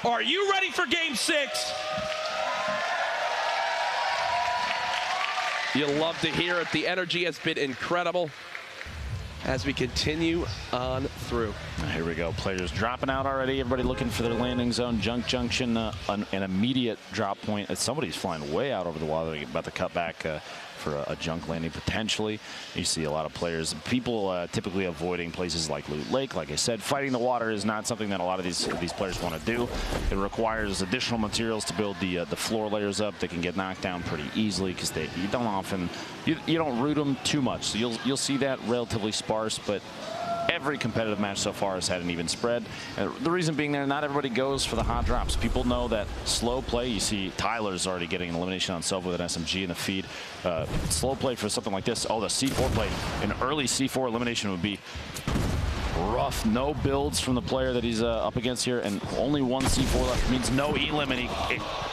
Are you ready for Game 6? You'll love to hear it. The energy has been incredible as we continue on through. Here we go. Players dropping out already. Everybody looking for their landing zone. Junk Junction, an immediate drop point. Somebody's flying way out over the wall. They're about to cut back for a junk landing potentially. You see a lot of players. People typically avoiding places like Loot Lake. Like I said, fighting the water is not something that a lot of these players want to do. It requires additional materials to build the floor layers up. They can get knocked down pretty easily because you don't often you don't root them too much. So you'll see that relatively sparse, but every competitive match so far has had an even spread. The reason being there, not everybody goes for the hot drops. People know that slow play. You see Tyler's already getting an elimination on himself with an SMG in the feed. Slow play for something like this. Oh, the C4 play. An early C4 elimination would be rough. No builds from the player that he's up against here, and only one C4 left means no elim, and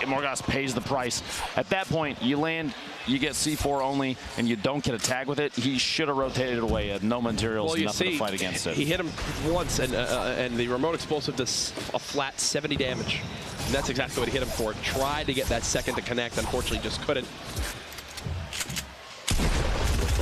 Morgas pays the price. At that point, you land, you get C4 only, and you don't get a tag with it. He should have rotated it away. Had no materials, nothing to fight against it. He hit him once, and the remote explosive does a flat 70 damage. And that's exactly what he hit him for. Tried to get that second to connect, unfortunately just couldn't.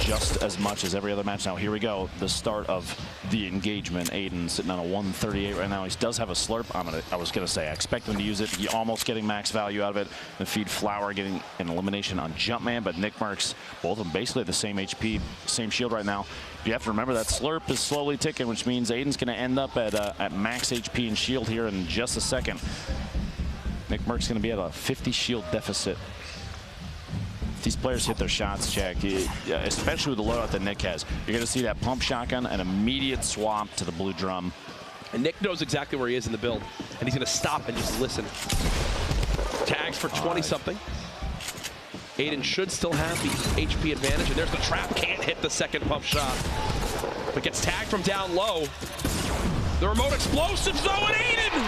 Just as much as every other match. Now here we go, the start of the engagement. Aiden sitting on a 138 right now. He does have a slurp. I was gonna say I expect him to use it. He almost getting max value out of it. The feed Flower getting an elimination on Jumpman, but Nick Marks, both of them basically the same HP, same shield right now. You have to remember that slurp is slowly ticking, which means Aiden's gonna end up at max HP and shield here in just a second. Nick Marks gonna be at a 50 shield deficit. These players hit their shots, Jack, especially with the loadout that Nick has. You're going to see that pump shotgun, an immediate swap to the blue drum. And Nick knows exactly where he is in the build, and he's going to stop and just listen. Tags for 20-something. Aiden should still have the HP advantage, and there's the trap. Can't hit the second pump shot, but gets tagged from down low. The remote explosives, though, and Aiden!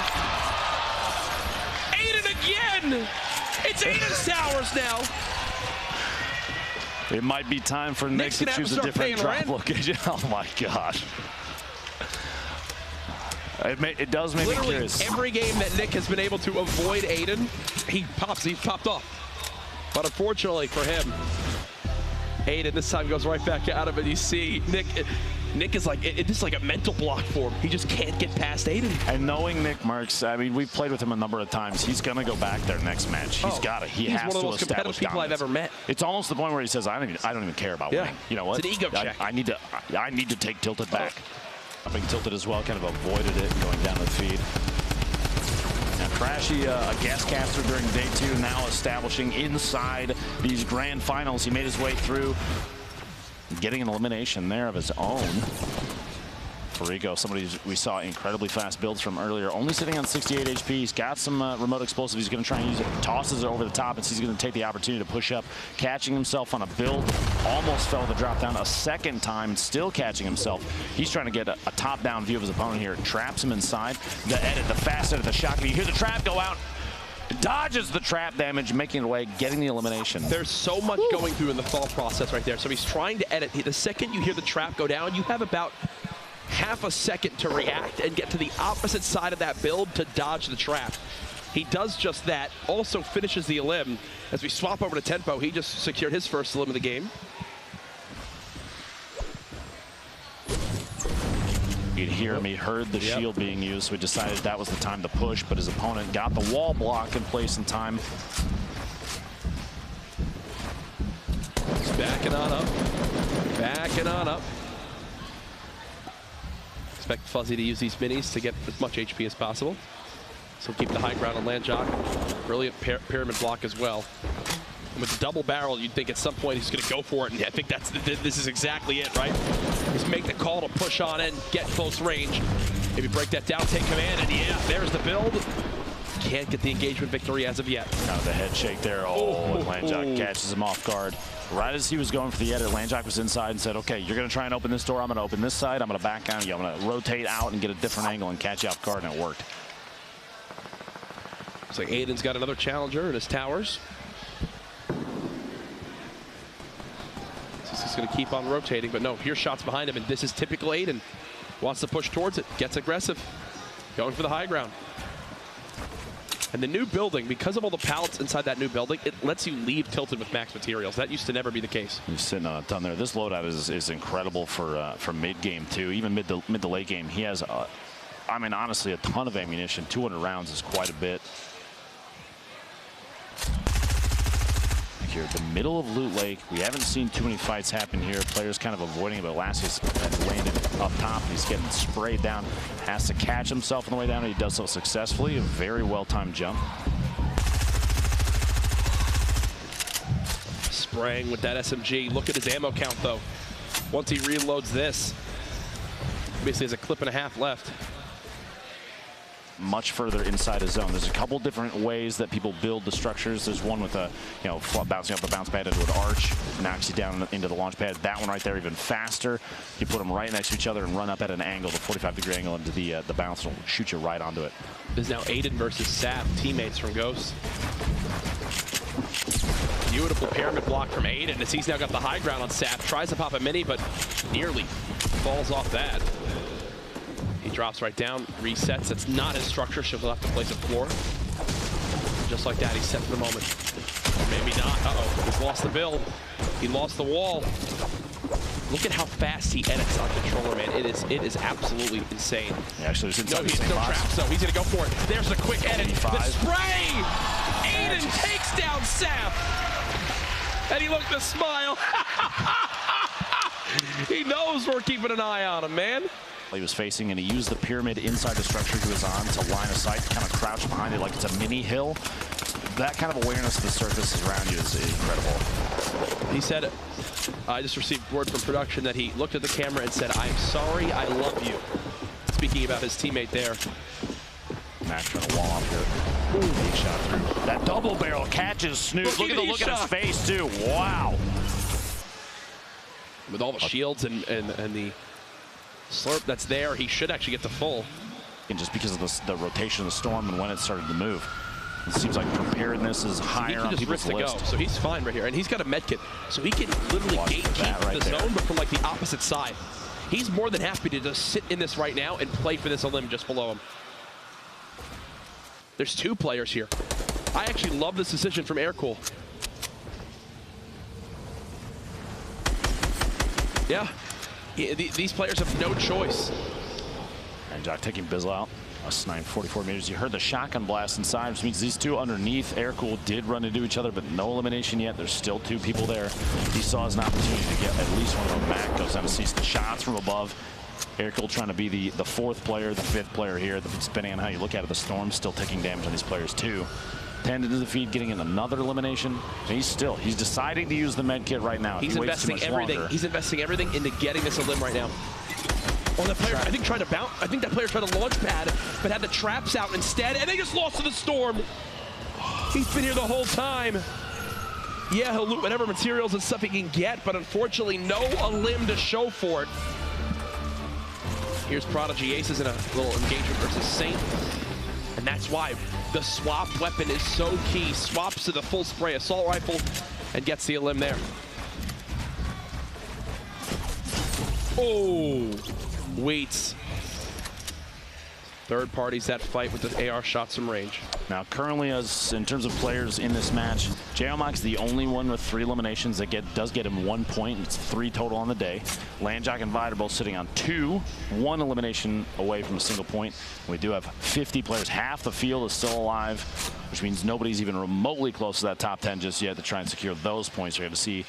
Aiden again! It's Aiden's towers now. It might be time for Nick to choose a different drop location. Oh my gosh. It does make me curious. Every game that Nick has been able to avoid Aiden, he popped off. But unfortunately for him, Aiden this time goes right back out of it. You see Nick is like, it's just like a mental block for him. He just can't get past Aiden. And knowing Nick Marks, I mean, we've played with him a number of times. He's going to go back there next match. He's got it. He has to establish dominance. He's one of the most competitive people I've ever met. It's almost the point where he says, I don't even care about winning. You know what? It's an ego check. I need to take Tilted back. Being Tilted as well, kind of avoided it going down the feed. Now Crashy, a gas caster during day 2, now establishing inside these grand finals. He made his way through, getting an elimination there of his own. Farigo, somebody we saw incredibly fast builds from earlier, only sitting on 68 HP. He's got some remote explosive. He's going to try and use it. Tosses it over the top, and he's going to take the opportunity to push up, catching himself on a build. Almost fell the drop down a second time, still catching himself. He's trying to get a top-down view of his opponent here. Traps him inside. The edit, the fast edit, the shotgun. You hear the trap go out. Dodges the trap damage, making it away, getting the elimination. There's so much going through in the thought process right there. So he's trying to edit. The second you hear the trap go down, you have about half a second to react and get to the opposite side of that build to dodge the trap. He does just that, also finishes the elim. As we swap over to Tempo, he just secured his first elim of the game. You'd hear him, he heard the shield being used, so he decided that was the time to push, but his opponent got the wall block in place in time. He's backing on up, backing on up. Expect Fuzzy to use these minis to get as much HP as possible. So keep the high ground on Landjock. Brilliant pyramid block as well. And with the double barrel, you'd think at some point he's going to go for it, and I think this is exactly it, right? Just make the call to push on in, get close range. Maybe break that down, take command, and yeah, there's the build. Can't get the engagement victory as of yet. Now the head shake there. Oh, Landjock catches him off guard. Right as he was going for the edit, Landjock was inside and said, okay, you're going to try and open this door. I'm going to open this side. I'm going to back down you. I'm going to rotate out and get a different angle and catch you off guard, and it worked. Looks like Aiden's got another challenger in his towers. He's going to keep on rotating, but no, here's shots behind him, and this is typical Aiden. Wants to push towards it, gets aggressive, going for the high ground. And the new building, because of all the pallets inside that new building, it lets you leave tilted with max materials. That used to never be the case. He's sitting on a ton there. This loadout is incredible for mid-game, too. Even mid to late game. He has, I mean, honestly, a ton of ammunition. 200 rounds is quite a bit. Here, the middle of Loot Lake. We haven't seen too many fights happen here. Players kind of avoiding it, but Lassius has landed up top. He's getting sprayed down. Has to catch himself on the way down, and he does so successfully. A very well-timed jump. Spraying with that SMG. Look at his ammo count, though. Once he reloads this, basically has a clip and a half left. Much further inside his zone. There's a couple different ways that people build the structures. There's one with a, you know, bouncing off the bounce pad into an arch, knocks you down into the launch pad. That one right there even faster. You put them right next to each other and run up at an angle, the 45-degree angle into the bounce will shoot you right onto it. This is now Aiden versus Sap, teammates from Ghost. Beautiful pyramid block from Aiden as he's now got the high ground on Sap. Tries to pop a mini, but nearly falls off that. He drops right down, resets. That's not his structure. She'll have to place a floor. Just like that, he's set for the moment. Maybe not. Uh-oh, he's lost the build. He lost the wall. Look at how fast he edits on controller, man. It is absolutely insane. Yeah, actually, no, he's no traps, though. He's gonna go for it. There's the quick edit. 85. The spray! Aiden takes down Sap. And he looked to smile. He knows we're keeping an eye on him, man. He was facing, and he used the pyramid inside the structure he was on to line of sight, kind of crouch behind it like it's a mini hill. That kind of awareness of the surfaces around you is incredible. He said, I just received word from production that he looked at the camera and said, I'm sorry, I love you. Speaking about his teammate there. Max trying to wall off here. Ooh, big shot through. That double barrel catches Snoop. Look at the look at his face, too. Wow. With all the shields and the slurp that's there, he should actually get the full. And just because of the rotation of the storm and when it started to move. It seems like preparedness is higher on people's list. So he's fine right here. And he's got a med kit. So he can literally gatekeep right the zone, but from like the opposite side. He's more than happy to just sit in this right now and play for this elim just below him. There's two players here. I actually love this decision from Aircool. Yeah. These players have no choice. And Jock taking Bizzle out. Us 944 meters. You heard the shotgun blast inside, which means these two underneath. Aircool did run into each other, but no elimination yet. There's still two people there. He saw his opportunity to get at least one of them. Mac goes down to sees the shots from above. Aircool trying to be the fourth player, the fifth player here. Depending on how you look at it, the Storm's still taking damage on these players too. 10 into the feed, getting in another elimination. And he's deciding to use the med kit right now. He's investing everything. He's investing everything into getting this elim right now. Oh, that player, I think tried to bounce. I think that player tried to launch pad, but had the traps out instead, and they just lost to the Storm. He's been here the whole time. Yeah, he'll loot whatever materials and stuff he can get, but unfortunately, no elim to show for it. Here's Prodigy. Ace is in a little engagement versus Saint, and that's why the swap weapon is so key. Swaps to the full spray assault rifle and gets the elim there. Oh, waits. Third parties that fight with the AR shot some range. Now, currently, as in terms of players in this match, JLMOC's the only one with 3 eliminations that does get him 1 point. It's 3 total on the day. Landjock and Vider both sitting on 2, 1 elimination away from a single point. We do have 50 players. Half the field is still alive, which means nobody's even remotely close to that top 10 just yet to try and secure those points. You're going to see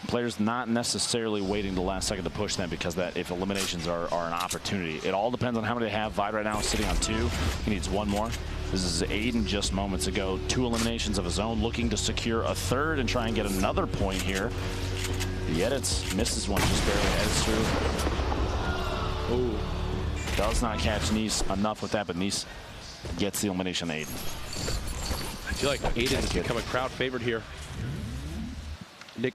players not necessarily waiting the last second to push them, because that if eliminations are an opportunity. It all depends on how many they have. Vide right now is sitting on 2. He needs 1 more. This is Aiden just moments ago. 2 eliminations of his own, looking to secure a third and try and get another point here. The edits misses one, just barely edits through. Ooh. Does not catch Nice enough with that, but Nice gets the elimination to Aiden. I feel like Aiden has become a crowd favorite here. Nick.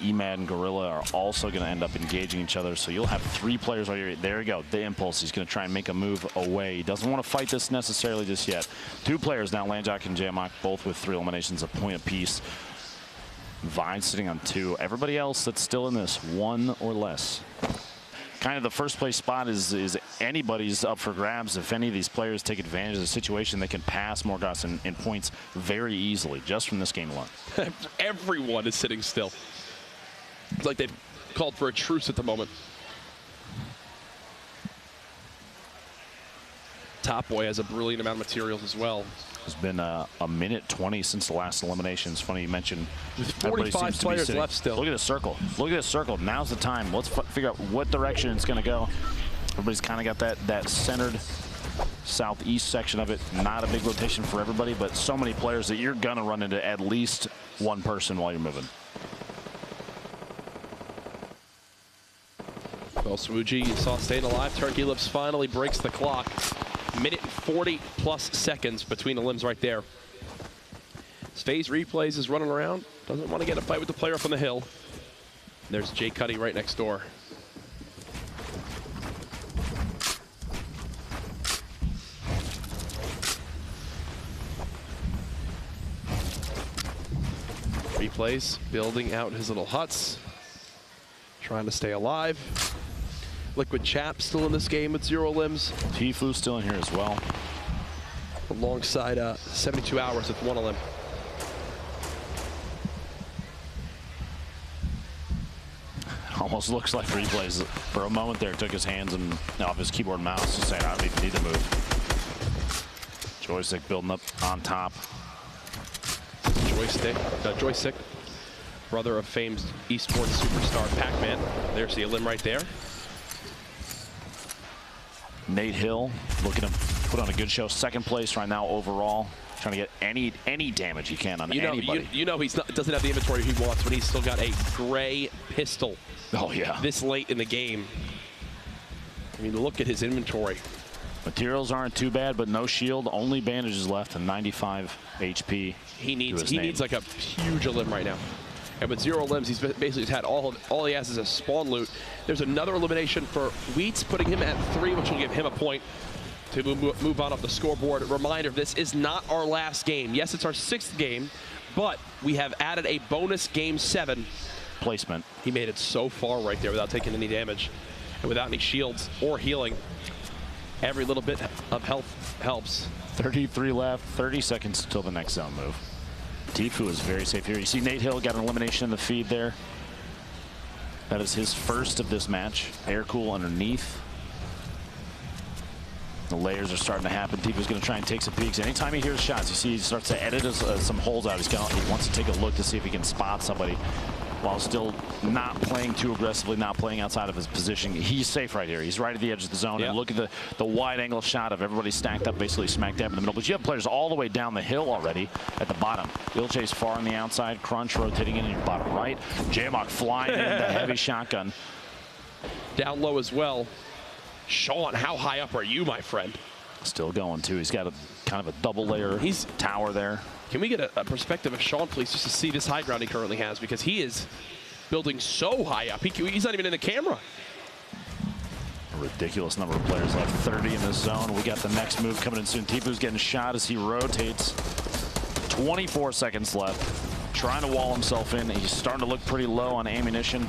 Emad and Gorilla are also going to end up engaging each other, so you'll have 3 players right here. There you go, the impulse. He's going to try and make a move away. He doesn't want to fight this necessarily just yet. 2 players now, Landjock and JMOC, both with 3 eliminations, a point apiece. Vine sitting on 2. Everybody else that's still in this, 1 or less. kind of the first place spot is anybody's up for grabs. If any of these players take advantage of the situation, they can pass Morgas in points very easily just from this game alone. Everyone is sitting still. It's like they've called for a truce at the moment. Top Boy has a brilliant amount of materials as well. It's been a minute 20 since the last elimination. It's funny you mentioned 45 players left still. Look at this circle. Look at this circle. Now's the time. Let's figure out what direction it's going to go. Everybody's kind of got that centered southeast section of it. Not a big rotation for everybody, but so many players that you're going to run into at least one person while you're moving. Well, Swooji, you saw staying alive. Turkey Lips finally breaks the clock. Minute and 40+ seconds between the limbs right there. Phase Replays is running around. Doesn't want to get a fight with the player up on the hill. There's Jay Cuddy right next door. Replays building out his little huts. Trying to stay alive. Liquid Chap still in this game with 0 limbs. Tfue still in here as well. Alongside 72 hours with 1 limb. Almost looks like Replays for a moment there took his hands and off his keyboard and mouse to say, I don't even need to move. Joystick building up on top. Joystick, brother of famed esports superstar Pac-Man. There's the limb right there. Nate Hill looking to put on a good show. Second place right now overall. Trying to get any damage he can on anybody. You know he's doesn't have the inventory he wants when he's still got a gray pistol. Oh, yeah. This late in the game. I mean, look at his inventory. Materials aren't too bad, but no shield. Only bandages left and 95 HP. He needs like a huge limb right now. And with 0 limbs, he's basically had all he has is a spawn loot. There's another elimination for Wheats, putting him at 3, which will give him a point to move on up the scoreboard. Reminder, this is not our last game. Yes, it's our 6th game, but we have added a bonus game 7. Placement. He made it so far right there without taking any damage and without any shields or healing. Every little bit of health helps. 33 left, 30 seconds until the next zone move. Tfue is very safe here. You see Nate Hill got an elimination in the feed there. That is his first of this match. Air cool underneath. The layers are starting to happen. Tfue's going to try and take some peeks. Anytime he hears shots, you see he starts to edit some holes out. He wants to take a look to see if he can spot somebody while still not playing too aggressively, not playing outside of his position. He's safe right here. He's right at the edge of the zone. Yep. And look at the wide angle shot of everybody stacked up, basically smack dab in the middle. But you have players all the way down the hill already at the bottom. Will Chase far on the outside. Crunch rotating in your bottom right. J-Mock flying in the heavy shotgun. Down low as well. Sean, how high up are you, my friend? Still going, too. He's got a kind of a double layer tower there. Can we get a perspective of Sean, please, just to see this high ground he currently has? Because he is building so high up. He's not even in the camera. A ridiculous number of players left. 30 in this zone. We got the next move coming in soon. Tfue's getting shot as he rotates. 24 seconds left. Trying to wall himself in. He's starting to look pretty low on ammunition.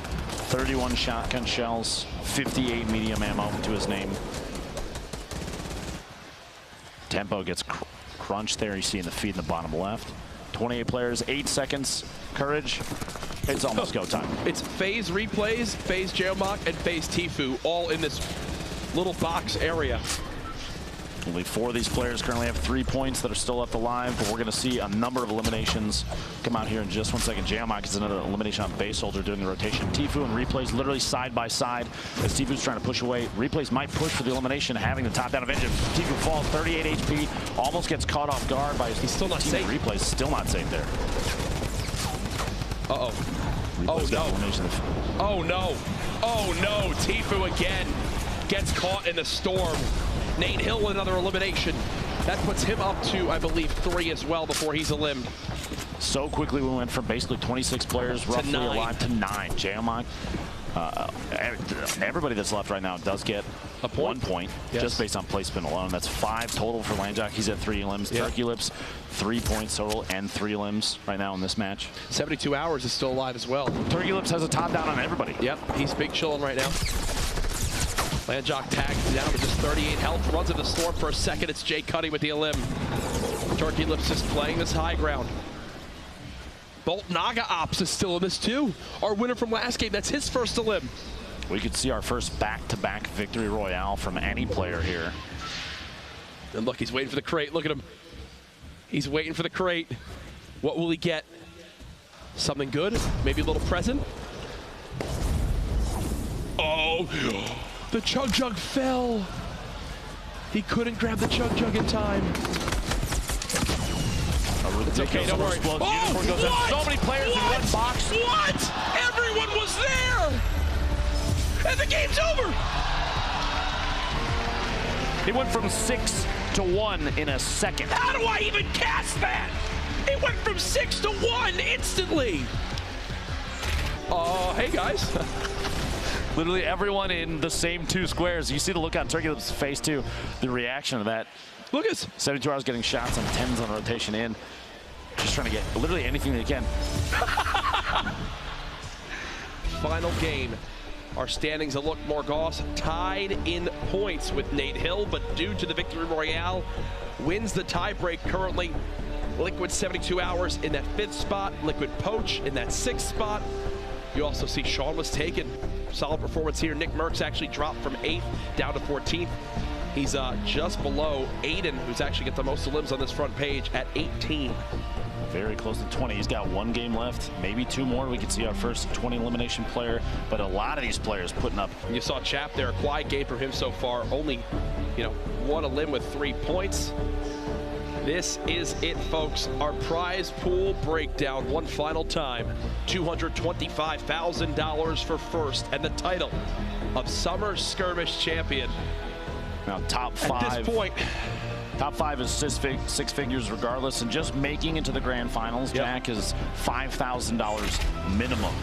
31 shotgun shells. 58 medium ammo to his name. Tempo gets crunch there. You see in the feed in the bottom left. 28 players, 8 seconds. Courage. It's almost go time. It's Phase Replays, Phase J-Mock, and Phase Tfue all in this little box area. Only 4 of these players currently have 3 points that are still left alive, but we're going to see a number of eliminations come out here in just 1 second. J-Mock is another elimination on base soldier doing the rotation. Tfue and Replays literally side by side as Tfue's trying to push away. Replays might push for the elimination, having the top down advantage. Tfue falls 38 HP, almost gets caught off guard by his He's still not safe. Replays still not safe there. Uh-oh. Oh, no. Oh, no. Oh, no. Tfue again gets caught in the storm. Nate Hill with another elimination. That puts him up to, I believe, 3 as well before he's eliminated. So quickly we went from basically 26 players roughly alive to 9. J-Mock, everybody that's left right now does get a point. 1 point, yes, just based on placement alone. That's 5 total for Landjock. He's at 3 limbs. Yep. Turkey Lips, 3 points total and 3 limbs right now in this match. 72 hours is still alive as well. Turkey Lips has a top down on everybody. Yep, he's big chilling right now. Landjock tags down to just 38 health, runs into Storm for a second. It's Jay Cuddy with the elim. Turkey Lips just playing this high ground. Bolt Naga Ops is still in this too. Our winner from last game, that's his first elim. We could see our first back-to-back victory royale from any player here. And look, he's waiting for the crate. Look at him. He's waiting for the crate. What will he get? Something good? Maybe a little present? Oh, the Chug Jug fell. He couldn't grab the Chug Jug in time. It's okay, don't worry. Oh, what? So many players in one box. What? Everyone was there! And the game's over! He went from 6 to 1 in a second. How do I even cast that? It went from 6 to 1 instantly. Hey guys. Literally everyone in the same 2 squares. You see the look on Turkey Lips' face too. The reaction to that. Look at this. 72 hours getting shots on 10s on rotation in. Just trying to get literally anything they can. Final game. Our standings a look more Goss tied in points with Nate Hill, but due to the Victory Royale, wins the tiebreak currently. Liquid 72 hours in that 5th spot, Liquid Poach in that 6th spot. You also see Sean was taken. Solid performance here. Nick Merckx actually dropped from 8th down to 14th. He's just below Aiden, who's actually got the most elims on this front page at 18. Very close to 20. He's got 1 game left, maybe 2 more. We could see our first 20 elimination player, but a lot of these players putting up. You saw Chap there, a quiet game from him so far. Only, 1 elim with 3 points. This is it, folks. Our prize pool breakdown one final time. $225,000 for first and the title of Summer Skirmish champion. Now top 5. At this point, top 5 is 6 figures regardless, and just making it to the grand finals, Jack, is $5,000 minimum.